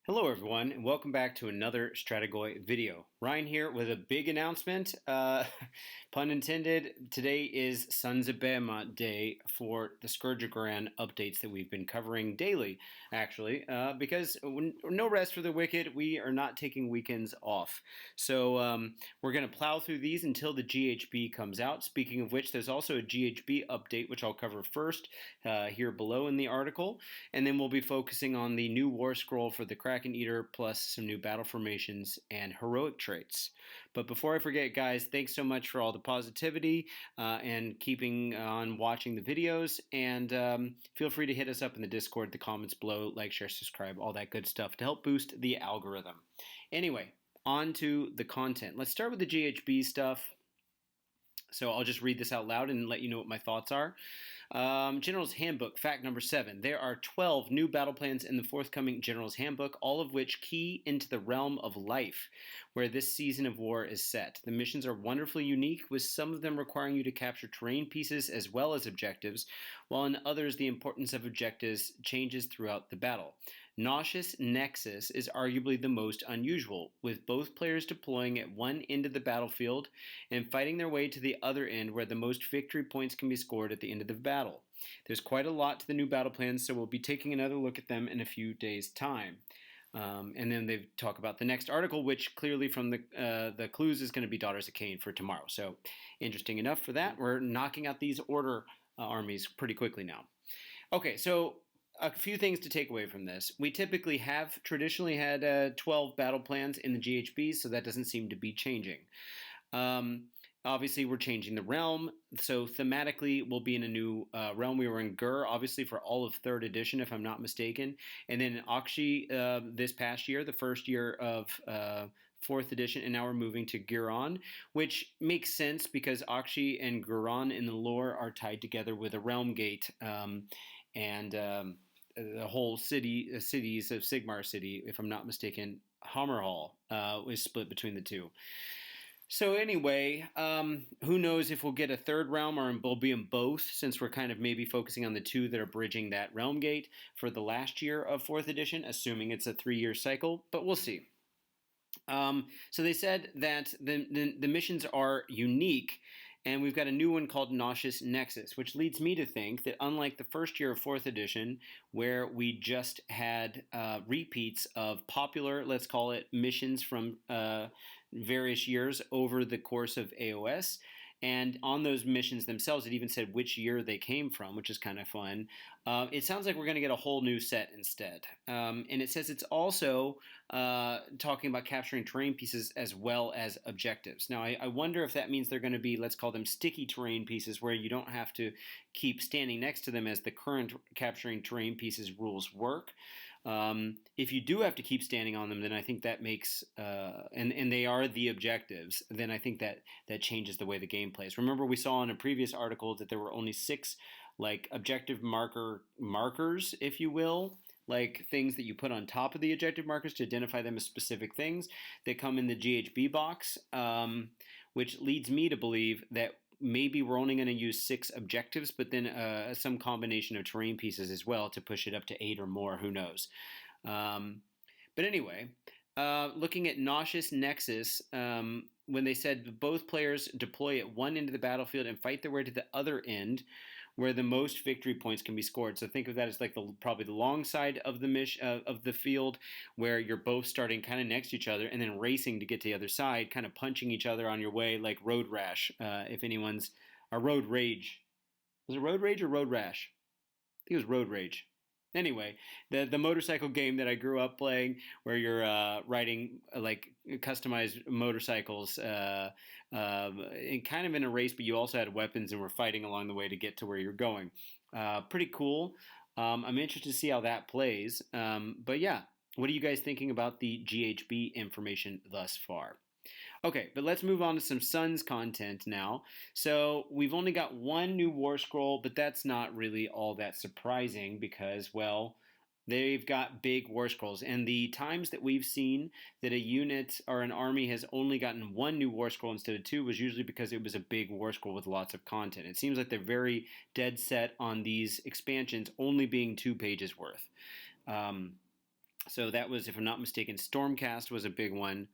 Hello everyone, and welcome back to another Strategoi video. Ryan here with a big announcement, pun intended. Today is Sons of Behemat Day for the Scourge of Ghyran updates that we've been covering daily, actually, because no rest for the wicked, we are not taking weekends off. So we're going to plow through these until the GHB comes out. Speaking of which, there's also a GHB update, which I'll cover first here below in the article, and then we'll be focusing on the new Warscroll for the Kraken Eater, plus some new battle formations and heroic traits. But before I forget, guys, thanks so much for all the positivity and keeping on watching the videos. And feel free to hit us up in the Discord, the comments below, like, share, subscribe, all that good stuff to help boost the algorithm. Anyway, on to the content. Let's start with the GHB stuff. So I'll just read this out loud and let you know what my thoughts are. General's Handbook, fact number 7. There are 12 new battle plans in the forthcoming General's Handbook, all of which key into the realm of life, where this season of war is set. The missions are wonderfully unique, with some of them requiring you to capture terrain pieces as well as objectives, while in others the importance of objectives changes throughout the battle. Nauseous Nexus is arguably the most unusual, with both players deploying at one end of the battlefield and fighting their way to the other end where the most victory points can be scored at the end of the battle. There's quite a lot to the new battle plans, so we'll be taking another look at them in a few days' time. And then they talk about the next article, which clearly from the clues is going to be Daughters of Cain for tomorrow. So interesting enough for that. We're knocking out these order armies pretty quickly now. Okay, so a few things to take away from this. We typically have traditionally had 12 battle plans in the GHBs, so that doesn't seem to be changing. Obviously, we're changing the realm, so thematically, we'll be in a new realm. We were in Gur, obviously, for all of 3rd edition, if I'm not mistaken. And then in Akshi this past year, the first year of 4th edition, and now we're moving to Ghyran, which makes sense because Akshi and Ghyran in the lore are tied together with a realm gate and the whole cities of Sigmar City, if I'm not mistaken. Hammerhall is split between the two. So anyway, who knows if we'll get a 3rd realm or we'll be in both, since we're kind of maybe focusing on the 2 that are bridging that realm gate for the last year of 4th edition, assuming it's a 3-year cycle, but we'll see. So they said that the missions are unique, and we've got a new one called Nauseous Nexus, which leads me to think that unlike the first year of 4th edition, where we just had repeats of popular, let's call it, missions from various years over the course of AOS, and on those missions themselves, it even said which year they came from, which is kind of fun. It sounds like we're going to get a whole new set instead. And it says it's also talking about capturing terrain pieces as well as objectives. Now, I wonder if that means they're going to be, let's call them sticky terrain pieces, where you don't have to keep standing next to them as the current capturing terrain pieces rules work. If you do have to keep standing on them, then I think that makes, and they are the objectives, then I think that changes the way the game plays. Remember, we saw in a previous article that there were only 6 like objective markers, if you will, like things that you put on top of the objective markers to identify them as specific things that come in the GHB box, which leads me to believe that maybe we're only going to use 6 objectives, but then some combination of terrain pieces as well to push it up to 8 or more. Who knows? But anyway, looking at Nauseous Nexus, when they said both players deploy at one end of the battlefield and fight their way to the other end, where the most victory points can be scored. So think of that as like probably the long side of the field, where you're both starting kind of next to each other and then racing to get to the other side, kind of punching each other on your way, like Road Rash. If anyone's a Road Rage, was it Road Rage or Road Rash? I think it was Road Rage. Anyway, the motorcycle game that I grew up playing, where you're riding like customized motorcycles, and kind of in a race, but you also had weapons and were fighting along the way to get to where you're going. Pretty cool. I'm interested to see how that plays. But yeah, what are you guys thinking about the GHB information thus far? Okay, but let's move on to some Sons content now. So we've only got one new Warscroll, but that's not really all that surprising because, well, they've got big Warscrolls. And the times that we've seen that a unit or an army has only gotten one new Warscroll instead of 2 was usually because it was a big Warscroll with lots of content. It seems like they're very dead set on these expansions only being 2 pages worth. So that was, if I'm not mistaken, Stormcast was a big one.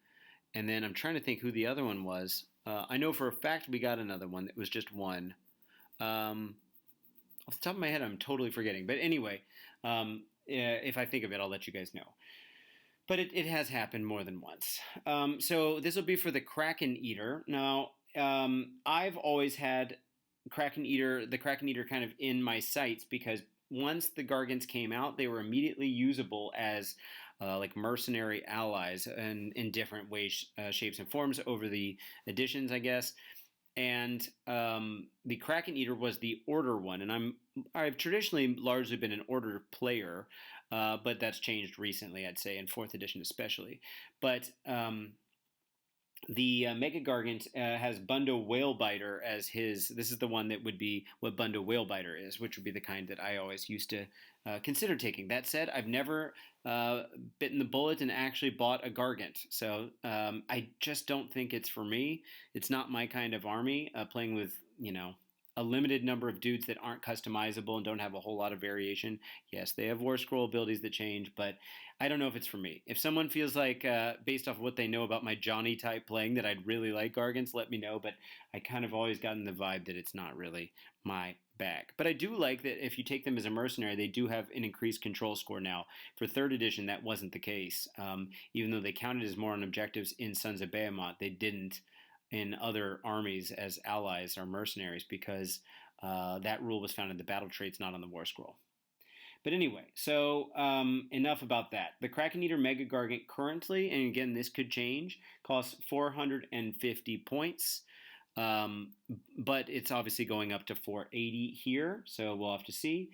And then I'm trying to think who the other one was. I know for a fact we got another one that was just one. Off the top of my head, I'm totally forgetting. But anyway, if I think of it, I'll let you guys know. But it has happened more than once. So this will be for the Kraken Eater. Now, I've always had the Kraken Eater kind of in my sights because once the Gargants came out, they were immediately usable as like mercenary allies in different ways, shapes, and forms over the editions, I guess. And the Kraken Eater was the Order one, and I've traditionally largely been an Order player, but that's changed recently, I'd say, in 4th edition especially. But the Mega Gargant has Bundo Whalebiter as his. This is the one that would be what Bundo Whalebiter is, which would be the kind that I always used to consider taking. That said, I've never bitten the bullet and actually bought a Gargant, so I just don't think it's for me. It's not my kind of army. Playing with a limited number of dudes that aren't customizable and don't have a whole lot of variation. Yes, they have Warscroll abilities that change, but I don't know if it's for me. If someone feels like, based off of what they know about my Johnny type playing, that I'd really like Gargants, let me know, but I kind of always gotten the vibe that it's not really my bag. But I do like that if you take them as a mercenary, they do have an increased control score now. For 3rd edition, that wasn't the case. Even though they counted as more on objectives in Sons of Behemat, they didn't in other armies as allies or mercenaries because that rule was found in the battle traits, not on the Warscroll. But anyway, so enough about that. The Kraken Eater Mega Gargant currently, and again this could change, costs 450 points. But it's obviously going up to 480 here, so we'll have to see.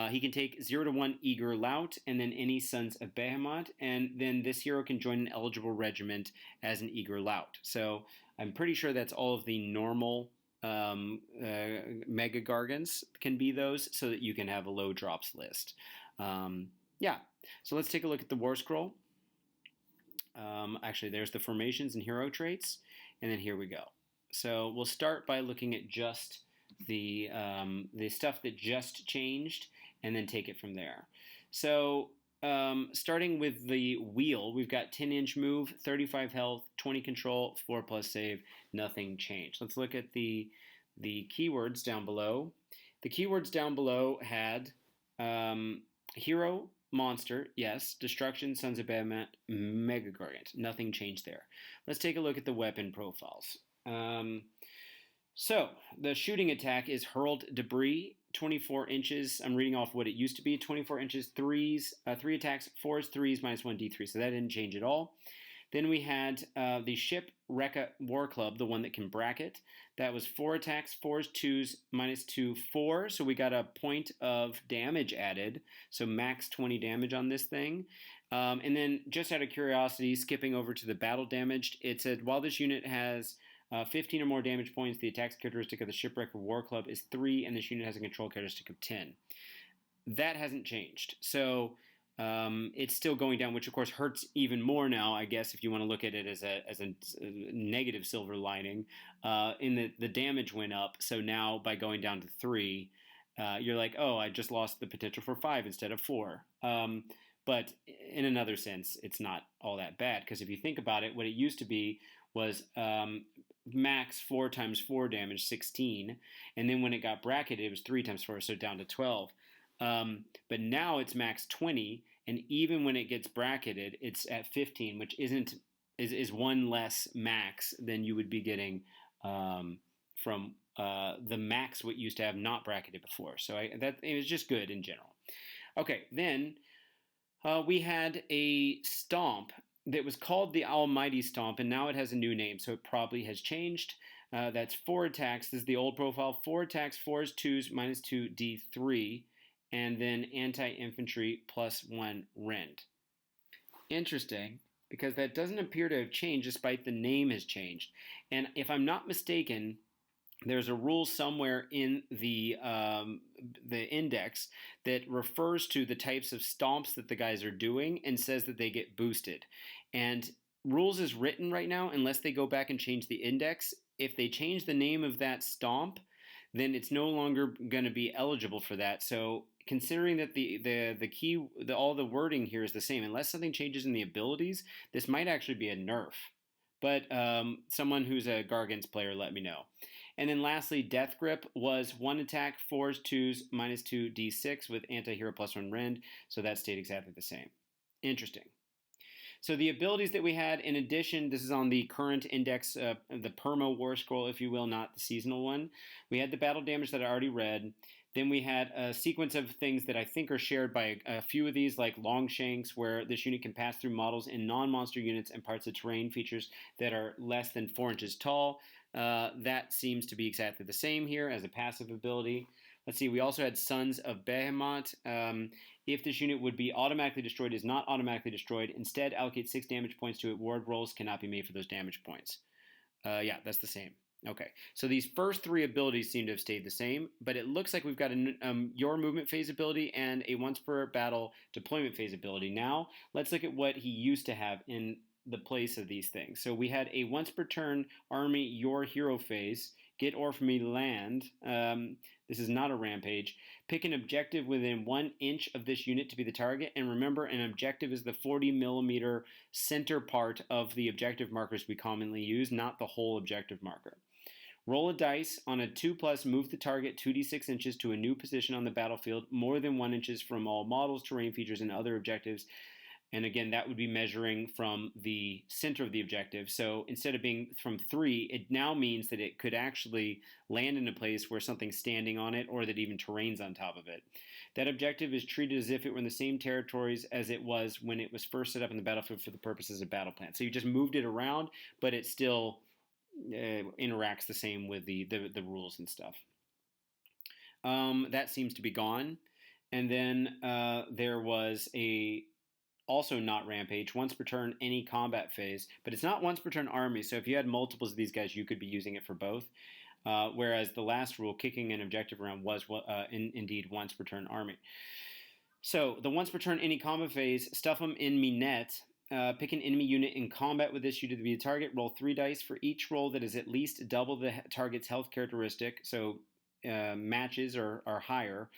He can take 0 to 1 Eager Lout, and then any Sons of Behemat, and then this hero can join an eligible regiment as an Eager Lout. So I'm pretty sure that's all of the normal Mega Gargants can be those, so that you can have a low drops list. Yeah, so let's take a look at the Warscroll. Actually, there's the formations and hero traits, and then here we go. So we'll start by looking at just the stuff that just changed, and then take it from there. So starting with the wheel, we've got 10-inch move, 35 health, 20 control, 4+ save, nothing changed. Let's look at the keywords down below. The keywords down below had hero, monster, yes, destruction, Sons of Behemat, Mega Gargant, nothing changed there. Let's take a look at the weapon profiles. So the shooting attack is hurled debris, 24 inches. I'm reading off what it used to be, 24 inches, 3 attacks, 4s, 3s, -1 D3. So that didn't change at all. Then we had the ship Rekka War Club, the one that can bracket. That was 4 attacks, 4s, 2s, -2, 4. So we got a point of damage added. So max 20 damage on this thing. And then just out of curiosity, skipping over to the battle damaged, it said while this unit has 15 or more damage points, the attack characteristic of the Shipwrecker War Club is 3, and this unit has a control characteristic of 10. That hasn't changed. So it's still going down, which of course hurts even more now, I guess, if you want to look at it as a negative silver lining. In the damage went up, so now by going down to 3, you're like, oh, I just lost the potential for 5 instead of 4. But in another sense, it's not all that bad, because if you think about it, what it used to be was max 4 times 4 damage, 16, and then when it got bracketed, it was 3 times 4, so down to 12. But now it's max 20, and even when it gets bracketed, it's at 15, which is 1 less max than you would be getting from the max what used to have not bracketed before. So it was just good in general. Okay, then we had a stomp that was called the Almighty Stomp, and now it has a new name, so it probably has changed. That's 4 attacks. This is the old profile. 4 attacks, 4s, 2s, -2 D3, and then anti-infantry +1 rend. Interesting, because that doesn't appear to have changed despite the name has changed. And if I'm not mistaken, there's a rule somewhere in the index that refers to the types of stomps that the guys are doing and says that they get boosted. And rules is written right now, unless they go back and change the index. If they change the name of that stomp, then it's no longer going to be eligible for that. So considering that all the wording here is the same, unless something changes in the abilities, this might actually be a nerf. But someone who's a Gargants player, let me know. And then lastly, Death Grip was 1 attack, 4s, 2s, -2 d6 with anti-hero +1 rend, so that stayed exactly the same. Interesting. So the abilities that we had, in addition, this is on the current index, the Perma Warscroll, if you will, not the seasonal one. We had the battle damage that I already read. Then we had a sequence of things that I think are shared by a few of these, like Longshanks, where this unit can pass through models in non-monster units and parts of terrain features that are less than 4 inches tall. That seems to be exactly the same here as a passive ability. Let's see, we also had Sons of Behemat. If this unit would be automatically destroyed, is not automatically destroyed. Instead, allocate 6 damage points to it. Ward rolls cannot be made for those damage points. Yeah, that's the same. Okay, so these first 3 abilities seem to have stayed the same, but it looks like we've got your movement phase ability and a once per battle deployment phase ability. Now, let's look at what he used to have in the place of these things. So we had a once per turn army your hero phase, get or for me land. This is not a rampage. Pick an objective within 1 inch of this unit to be the target, and remember, an objective is the 40 millimeter center part of the objective markers we commonly use, not the whole objective marker. Roll a dice. On a 2+, move the target 2d6 inches to a new position on the battlefield, more than 1 inches from all models, terrain features, and other objectives. And again, that would be measuring from the center of the objective. So instead of being from 3, it now means that it could actually land in a place where something's standing on it, or that even terrain's on top of it. That objective is treated as if it were in the same territories as it was when it was first set up in the battlefield for the purposes of battle plan. So you just moved it around, but it still interacts the same with the rules and stuff. That seems to be gone. And then there was also not rampage, once per turn, any combat phase, but it's not once per turn army. So if you had multiples of these guys, you could be using it for both. Whereas the last rule, kicking an objective around, was indeed once per turn army. So the once per turn any combat phase, stuff them in Minette. Pick an enemy unit in combat with this unit to be the target. Roll 3 dice for each roll that is at least double the target's health characteristic. So matches are higher.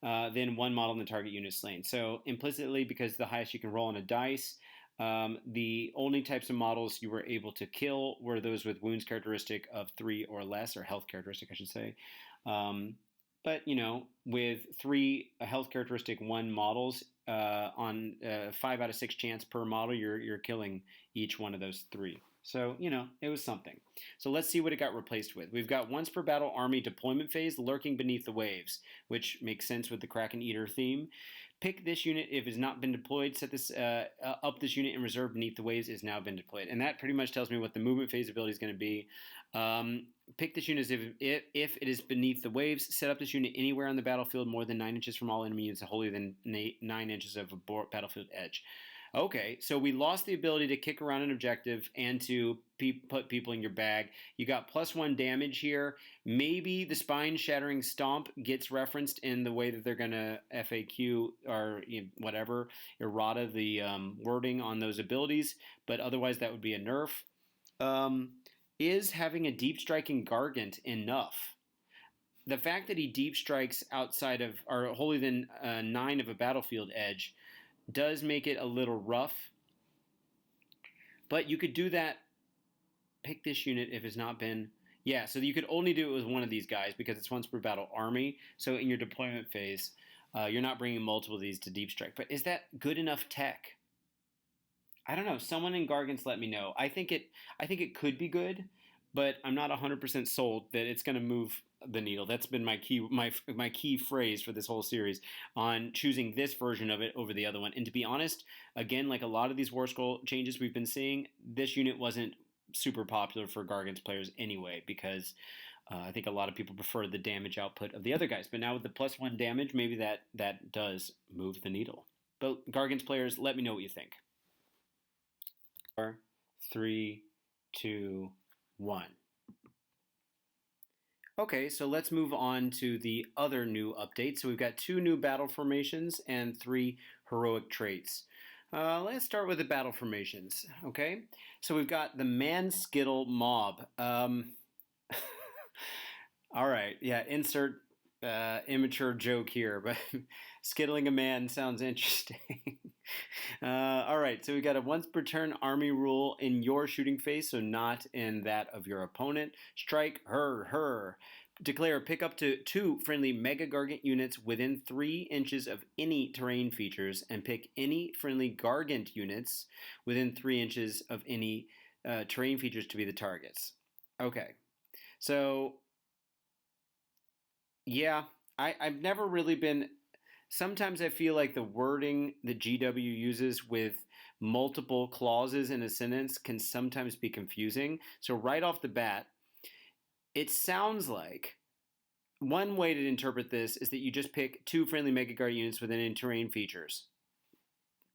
Then 1 model in the target unit slain. So implicitly, because the highest you can roll on a dice, the only types of models you were able to kill were those with wounds characteristic of 3 or less, or health characteristic, I should say. But, with 3 health characteristic 1 models on 5 out of 6 chance per model, you're killing each one of those 3. So, it was something. So let's see what it got replaced with. We've got once per battle army deployment phase, lurking beneath the waves, which makes sense with the Kraken Eater theme. Pick this unit if it has not been deployed. Set this up this unit in reserve beneath the waves is now been deployed. And that pretty much tells me what the movement phase ability is going to be. Pick this unit if it is beneath the waves. Set up this unit anywhere on the battlefield more than 9 inches from all enemy units, wholly than 9 inches of a battlefield edge. Okay, so we lost the ability to kick around an objective and to put people in your bag. You got +1 damage here. Maybe the spine-shattering stomp gets referenced in the way that they're going to FAQ or whatever, errata the wording on those abilities, but otherwise that would be a nerf. Is having a deep striking Gargant enough? The fact that he deep strikes outside of, or wholly than 9 of a battlefield edge, does make it a little rough, but you could do that. Pick this unit if it's not been, so you could only do it with one of these guys because it's once per battle army. So in your deployment phase, you're not bringing multiple of these to deep strike. But is that good enough tech? I don't know. Someone in Gargants, let me know. I think it could be good, but I'm not 100% sold that it's going to move the needle. That's been my key phrase for this whole series on choosing this version of it over the other one. And to be honest, again, like a lot of these Warscroll changes we've been seeing, this unit wasn't super popular for Gargants players anyway, because I think a lot of people prefer the damage output of the other guys. But now with the +1 damage, maybe that does move the needle. But Gargants players, let me know what you think. 4, 3, 2, 1. Okay, so let's move on to the other new updates. So we've got 2 new battle formations and 3 heroic traits. Let's start with the battle formations, okay? So we've got the Man-Skittle Mob. All right, insert immature joke here, but skittling a man sounds interesting. All right, so we got a once per turn army rule in your shooting phase, so not in that of your opponent. Strike her. Declare pick up to 2 friendly Mega Gargant units within 3 inches of any terrain features, and pick any friendly Gargant units within 3 inches of any terrain features to be the targets. Okay, so yeah, I've never really been. Sometimes I feel like the wording that GW uses with multiple clauses in a sentence can sometimes be confusing. So, right off the bat, it sounds like one way to interpret this is that you just pick 2 friendly Mega Guard units within any terrain features,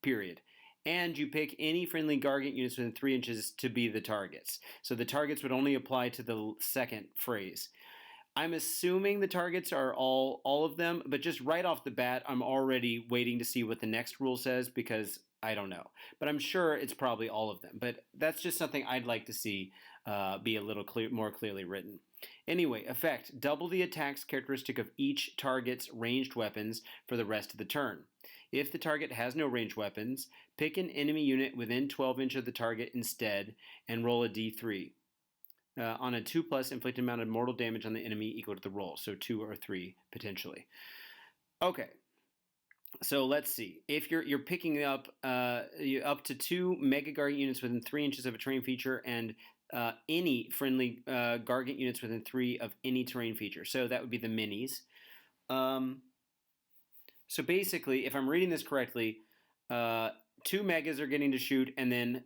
period. And you pick any friendly Gargant units within 3 inches to be the targets. So the targets would only apply to the second phrase. I'm assuming the targets are all of them, but just right off the bat, I'm already waiting to see what the next rule says because I don't know. But I'm sure it's probably all of them. But that's just something I'd like to see be a little more clearly written. Anyway, effect. Double the attacks characteristic of each target's ranged weapons for the rest of the turn. If the target has no ranged weapons, pick an enemy unit within 12 inches of the target instead and roll a d3. On a 2+, inflict amount of mortal damage on the enemy equal to the roll, so 2 or 3 potentially. Okay, so let's see. If you're picking up up to 2 Mega Gargant units within 3 inches of a terrain feature and any friendly Gargant units within 3 of any terrain feature, so that would be the minis. So basically, if I'm reading this correctly, 2 megas are getting to shoot, and then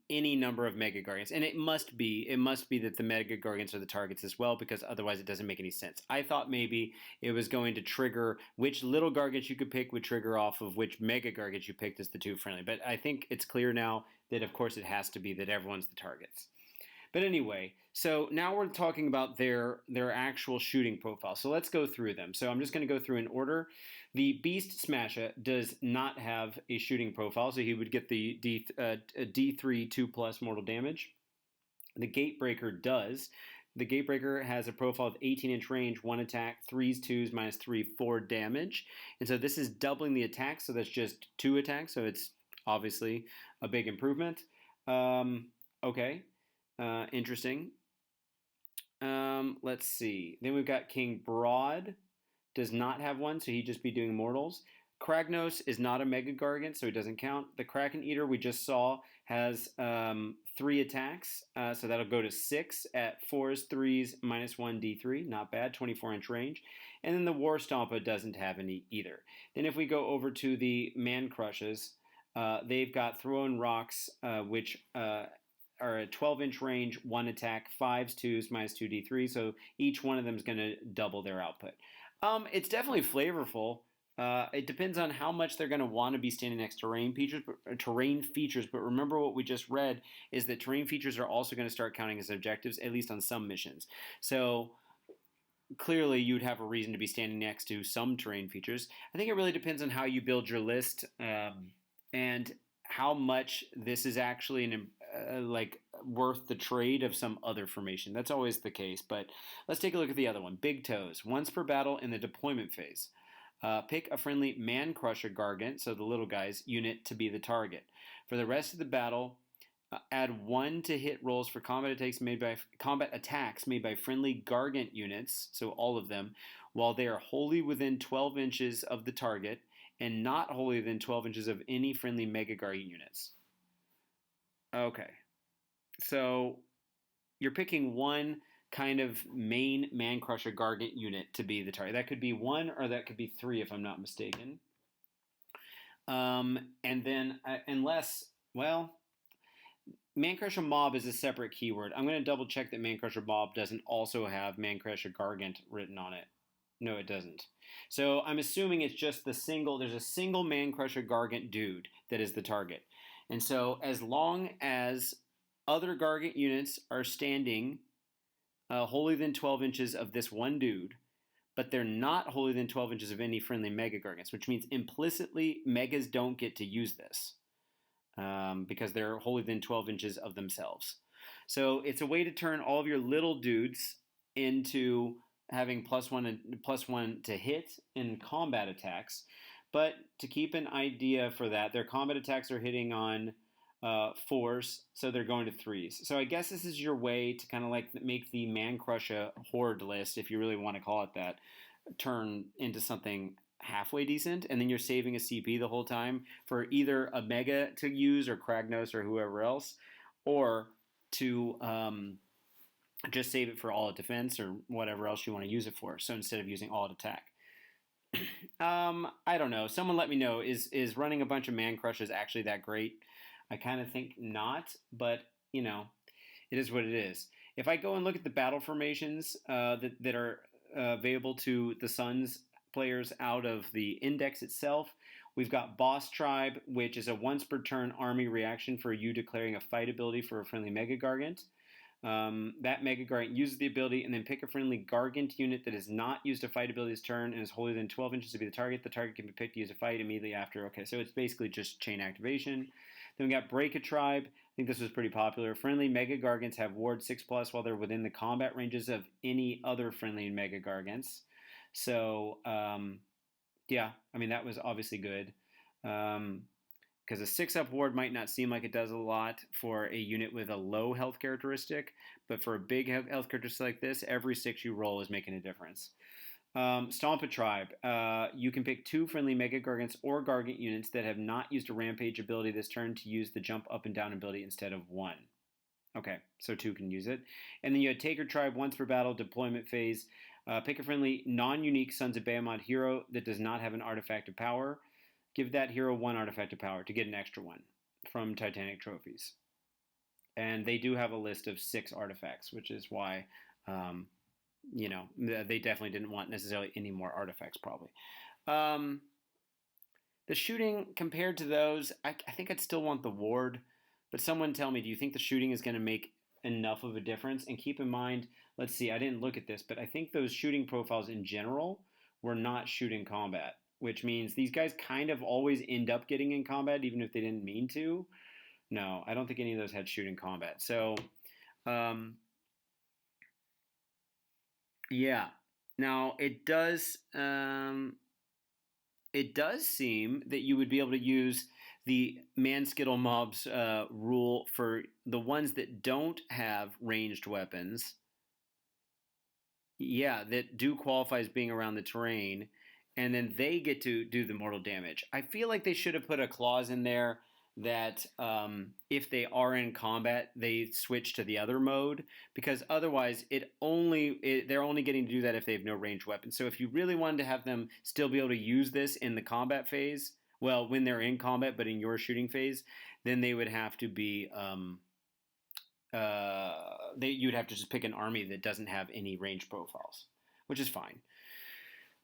any number of Mega Gargants. And it must be that the Mega Gargants are the targets as well, because otherwise it doesn't make any sense. I thought maybe it was going to trigger which little Gargants you could pick would trigger off of which Mega Gargants you picked as the 2 friendly. But I think it's clear now that, of course, it has to be that everyone's the targets. But anyway, so now we're talking about their actual shooting profile. So let's go through them. So I'm just going to go through in order. The Beast Smasher does not have a shooting profile, so he would get the D3 2+ mortal damage. The Gatebreaker does. The Gatebreaker has a profile of 18-inch range, 1 attack, 3s, 2s, -3, 4 damage. And so this is doubling the attack, so that's just 2 attacks, so it's obviously a big improvement. Okay. Interesting. Let's see. Then we've got King Broad. Does not have one, so he'd just be doing mortals. Kragnos is not a Mega Gargant, so he doesn't count. The Kraken Eater we just saw has 3 attacks, so that'll go to 6 at 4s, 3s, -1 D3. Not bad, 24-inch range. And then the War Stompa doesn't have any either. Then if we go over to the Man Crushes, they've got Throwing Rocks, which are a 12-inch range, 1 attack, 5s, 2s, -2 D3. So each one of them is going to double their output. It's definitely flavorful. It depends on how much they're going to want to be standing next to terrain features. But remember what we just read is that terrain features are also going to start counting as objectives, at least on some missions. So clearly you'd have a reason to be standing next to some terrain features. I think it really depends on how you build your list and how much this is actually worth the trade of some other formation. That's always the case, but let's take a look at the other one. Big Toes. Once per battle in the deployment phase. Pick a friendly Man Crusher Gargant, so the little guy's unit, to be the target. For the rest of the battle, add 1 to hit rolls for combat attacks made by friendly Gargant units, so all of them, while they are wholly within 12 inches of the target, and not wholly within 12 inches of any friendly Mega Gargant units. Okay. So you're picking one kind of main Man Crusher Gargant unit to be the target. That could be 1 or that could be 3 if I'm not mistaken. And then unless, well, Man Crusher Mob is a separate keyword. I'm going to double check that Man Crusher Mob doesn't also have Man Crusher Gargant written on it. No, it doesn't. So I'm assuming it's just there's a single Man Crusher Gargant dude that is the target. And so as long as other Gargant units are standing wholly within 12 inches of this one dude, but they're not wholly within 12 inches of any friendly Mega Gargants, which means implicitly Megas don't get to use this because they're wholly within 12 inches of themselves. So it's a way to turn all of your little dudes into having +1 to hit in combat attacks. But to keep an idea for that, their combat attacks are hitting on 4s, so they're going to 3s. So I guess this is your way to kind of like make the Man Crusher Horde list, if you really want to call it that, turn into something halfway decent, and then you're saving a CP the whole time for either a Mega to use or Kragnos or whoever else, or to just save it for all at defense or whatever else you want to use it for. So instead of using all at attack. I don't know. Someone let me know. Is running a bunch of Man Crushes actually that great? I kind of think not, but you know, it is what it is. If I go and look at the battle formations that are available to the Suns players out of the index itself, we've got Boss Tribe, which is a once per turn army reaction for you declaring a fight ability for a friendly Mega Gargant. That Mega Gargant uses the ability and then pick a friendly Gargant unit that has not used a fight ability this turn and is holding within 12 inches to be the target. The target can be picked to use a fight immediately after. Okay, so it's basically just chain activation. Then we got Break a Tribe. I think this was pretty popular. Friendly Mega Gargants have ward 6+ while they're within the combat ranges of any other friendly Mega Gargants. So, yeah, I mean, that was obviously good. Because a 6-up ward might not seem like it does a lot for a unit with a low health characteristic, but for a big health characteristic like this, every 6 you roll is making a difference. Stomp a Tribe. You can pick 2 friendly Mega Gargants or Gargant units that have not used a Rampage ability this turn to use the jump up and down ability instead of 1. Okay, so 2 can use it. And then you had Taker Tribe once per battle deployment phase. Pick a friendly non-unique Sons of Behemat hero that does not have an artifact of power. Give that hero 1 artifact of power to get an extra 1 from Titanic Trophies. And they do have a list of 6 artifacts, which is why, you know, they definitely didn't want necessarily any more artifacts, probably. The shooting compared to those, I think I'd still want the ward. But someone tell me, do you think the shooting is going to make enough of a difference? And keep in mind, let's see, I didn't look at this, but I think those shooting profiles in general were not shooting combat, which means these guys kind of always end up getting in combat, even if they didn't mean to. No, I don't think any of those had shooting combat. So, yeah. Now, it does seem that you would be able to use the Man-Skittle Mobs rule for the ones that don't have ranged weapons. Yeah, that do qualify as being around the terrain, and then they get to do the mortal damage. I feel like they should have put a clause in there that if they are in combat, they switch to the other mode, because otherwise they're only getting to do that if they have no ranged weapons. So if you really wanted to have them still be able to use this in the combat phase, well, when they're in combat but in your shooting phase, then they would have to be you'd have to just pick an army that doesn't have any range profiles, which is fine.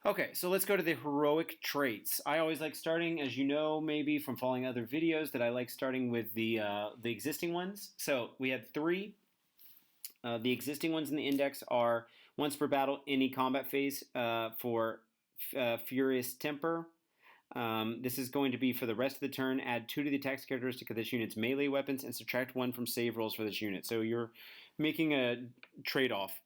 Okay, so let's go to the heroic traits. I always like starting, as you know, maybe from following other videos, that I like starting with the existing ones. So we had 3. The existing ones in the index are once per battle, any combat phase for Furious Temper. This is going to be for the rest of the turn. Add 2 to the attack characteristic of this unit's melee weapons and subtract 1 from save rolls for this unit. So you're making a trade-off.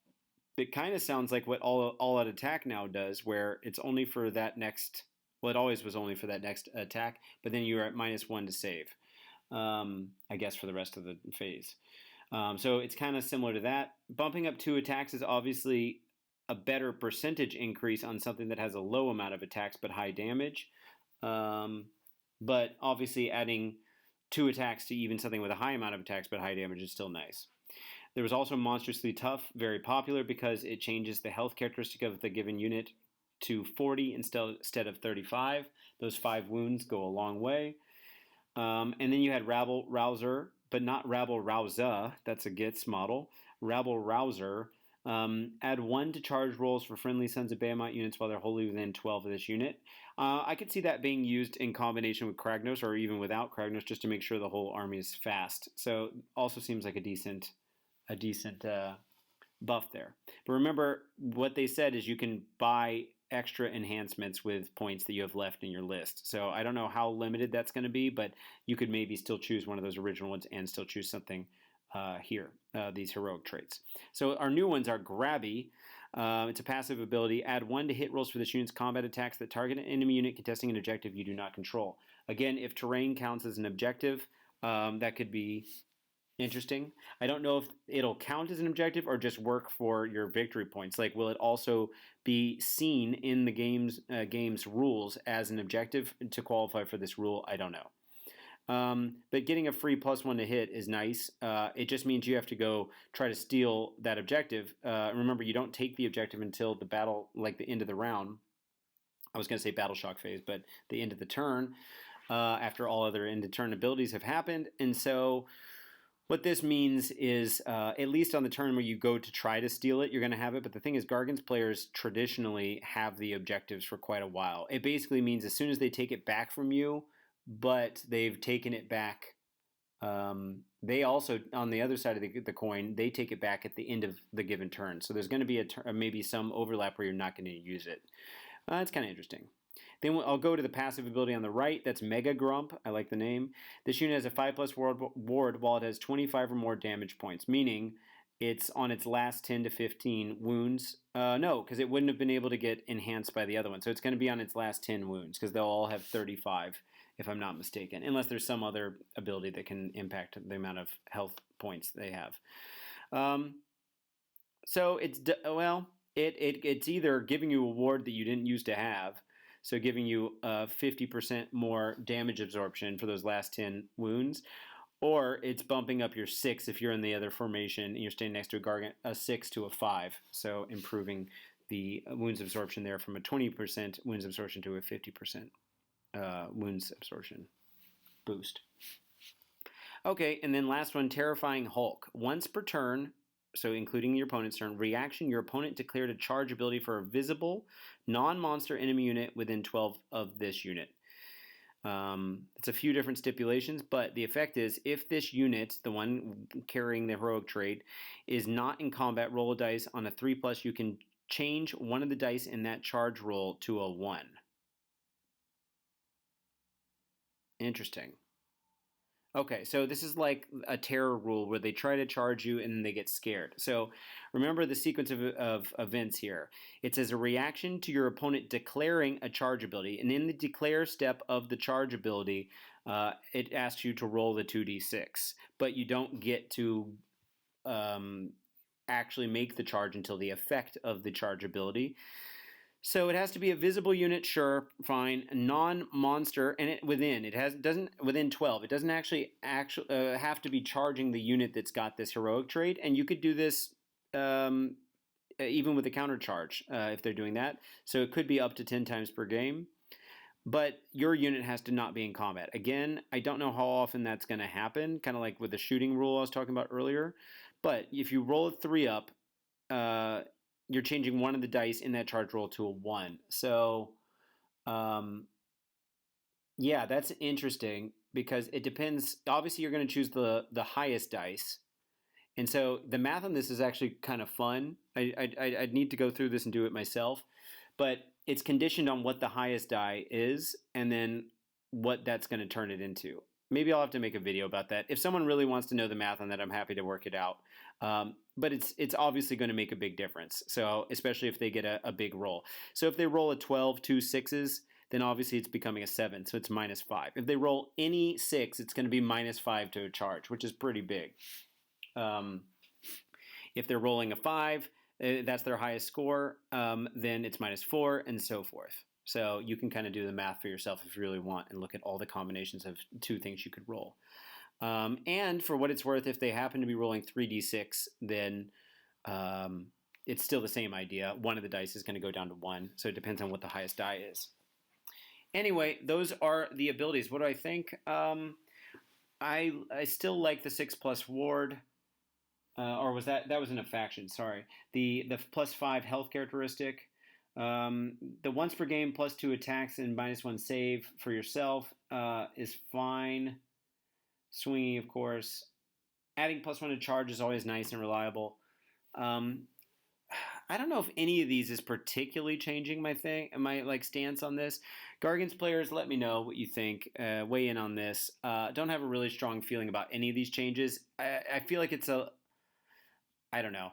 It kind of sounds like what all out attack now does, where it's only for that next. Well, it always was only for that next attack, but then you're at -1 to save. I guess for the rest of the phase. So it's kind of similar to that. Bumping up 2 attacks is obviously a better percentage increase on something that has a low amount of attacks but high damage. But obviously adding 2 attacks to even something with a high amount of attacks but high damage is still nice. There was also Monstrously Tough, very popular because it changes the health characteristic of the given unit to 40 instead of 35. Those 5 wounds go a long way. And then you had Rabble Rouser, but not Rabble Rouser. That's a Gits model. Rabble Rouser. Add 1 to charge rolls for friendly Sons of Behemat units while they're wholly within 12 of this unit. I could see that being used in combination with Kragnos or even without Kragnos just to make sure the whole army is fast. So also seems like a decent buff there. But remember, what they said is you can buy extra enhancements with points that you have left in your list. So I don't know how limited that's going to be, but you could maybe still choose one of those original ones and still choose something here, these heroic traits. So our new ones are Grabby. It's a passive ability. Add 1 to hit rolls for this unit's combat attacks that target an enemy unit contesting an objective you do not control. Again, if terrain counts as an objective, that could be interesting. I don't know if it'll count as an objective or just work for your victory points. Like, will it also be seen in the game's rules as an objective to qualify for this rule? I don't know. But getting a free +1 to hit is nice. It just means you have to go try to steal that objective. Remember, you don't take the objective until the battle, like the end of the round. I was going to say battle shock phase, but the end of the turn, after all other end of turn abilities have happened. And so what this means is, at least on the turn where you go to try to steal it, you're going to have it. But the thing is, Gargan's players traditionally have the objectives for quite a while. It basically means as soon as they take it back from you, but they've taken it back. They also, on the other side of the coin, they take it back at the end of the given turn. So there's going to be maybe some overlap where you're not going to use it. It's kind of interesting. Then I'll go to the passive ability on the right. That's Mega Grump. I like the name. This unit has a 5+ ward while it has 25 or more damage points, meaning it's on its last 10 to 15 wounds. No, because it wouldn't have been able to get enhanced by the other one. So it's going to be on its last 10 wounds because they'll all have 35, if I'm not mistaken, unless there's some other ability that can impact the amount of health points they have. So it's either giving you a ward that you didn't used to have, so giving you 50% more damage absorption for those last 10 wounds, or it's bumping up your 6 if you're in the other formation and you're standing next to a Gargant, a 6 to a 5, so improving the wounds absorption there from a 20% wounds absorption to a 50% wounds absorption boost. Okay, and then last one, Terrifying Hulk. Once per turn, so including your opponent's turn, reaction, your opponent declared a charge ability for a visible, non-monster enemy unit within 12 of this unit. It's a few different stipulations, but the effect is if this unit, the one carrying the heroic trait, is not in combat, roll a dice. On a 3+, you can change one of the dice in that charge roll to a 1. Interesting. Okay, so this is like a terror rule where they try to charge you and then they get scared. So remember the sequence of events here. It's as a reaction to your opponent declaring a charge ability. And in the declare step of the charge ability, it asks you to roll the 2d6. But you don't get to actually make the charge until the effect of the charge ability. So it has to be a visible unit, sure, fine. Non-monster, and within 12. It doesn't actually have to be charging the unit that's got this heroic trait, and you could do this even with a counter charge if they're doing that. So it could be up to 10 times per game. But your unit has to not be in combat. Again, I don't know how often that's going to happen, kind of like with the shooting rule I was talking about earlier. But if you roll a 3 up, you're changing one of the dice in that charge roll to a 1. So, yeah, that's interesting because it depends. Obviously, you're going to choose the highest dice. And so the math on this is actually kind of fun. I'd need to go through this and do it myself. But it's conditioned on what the highest die is and then what that's going to turn it into. Maybe I'll have to make a video about that. If someone really wants to know the math on that, I'm happy to work it out. But it's obviously going to make a big difference. So especially if they get a big roll. So if they roll a 12, 2 6s, then obviously it's becoming a 7. So it's -5. If they roll any 6, it's going to be -5 to a charge, which is pretty big. If they're rolling a 5, that's their highest score, then it's -4 and so forth. So you can kind of do the math for yourself if you really want and look at all the combinations of 2 things you could roll. And for what it's worth, if they happen to be rolling 3d6, then it's still the same idea. One of the dice is going to go down to 1, so it depends on what the highest die is. Anyway, those are the abilities. What do I think? I still like the 6+ ward. Or was that was in a faction? Sorry, the +5 health characteristic. The once per game +2 attacks and -1 save for yourself is fine. Swinging, of course. Adding +1 to charge is always nice and reliable. I don't know if any of these is particularly changing my stance on this. Gargan's players, let me know what you think. Weigh in on this. Don't have a really strong feeling about any of these changes. I feel like it's I don't know.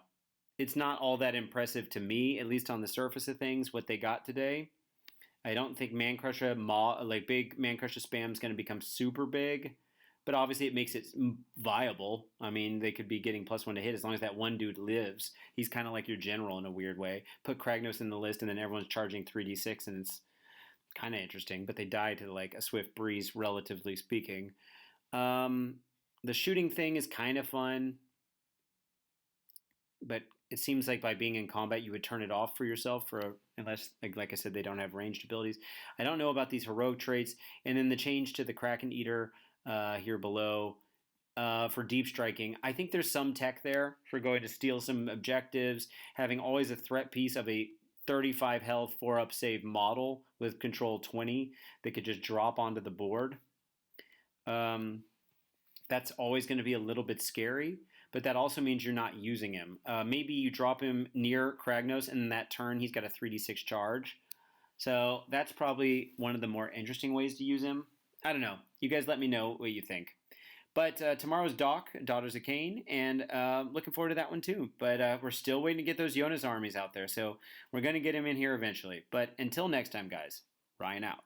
it's not all that impressive to me, at least on the surface of things, what they got today. I don't think Man Crusher like big Man Crusher spam is going to become super big, but obviously it makes it viable. I mean, they could be getting +1 to hit as long as that one dude lives. He's kind of like your general in a weird way. Put Kragnos in the list, and then everyone's charging 3d6, and it's kind of interesting. But they die to like a swift breeze, relatively speaking. The shooting thing is kind of fun, but it seems like by being in combat, you would turn it off for yourself unless, like I said, they don't have ranged abilities. I don't know about these heroic traits, and then the change to the Kraken Eater here below for deep striking. I think there's some tech there for going to steal some objectives, having always a threat piece of a 35 health 4-up save model with control 20 that could just drop onto the board. That's always going to be a little bit scary, but that also means you're not using him. Maybe you drop him near Kragnos, and in that turn he's got a 3d6 charge. So that's probably one of the more interesting ways to use him. I don't know. You guys let me know what you think. But tomorrow's Doc, Daughters of Cain, and looking forward to that one too. But we're still waiting to get those Jonas armies out there, so we're going to get him in here eventually. But until next time, guys, Ryan out.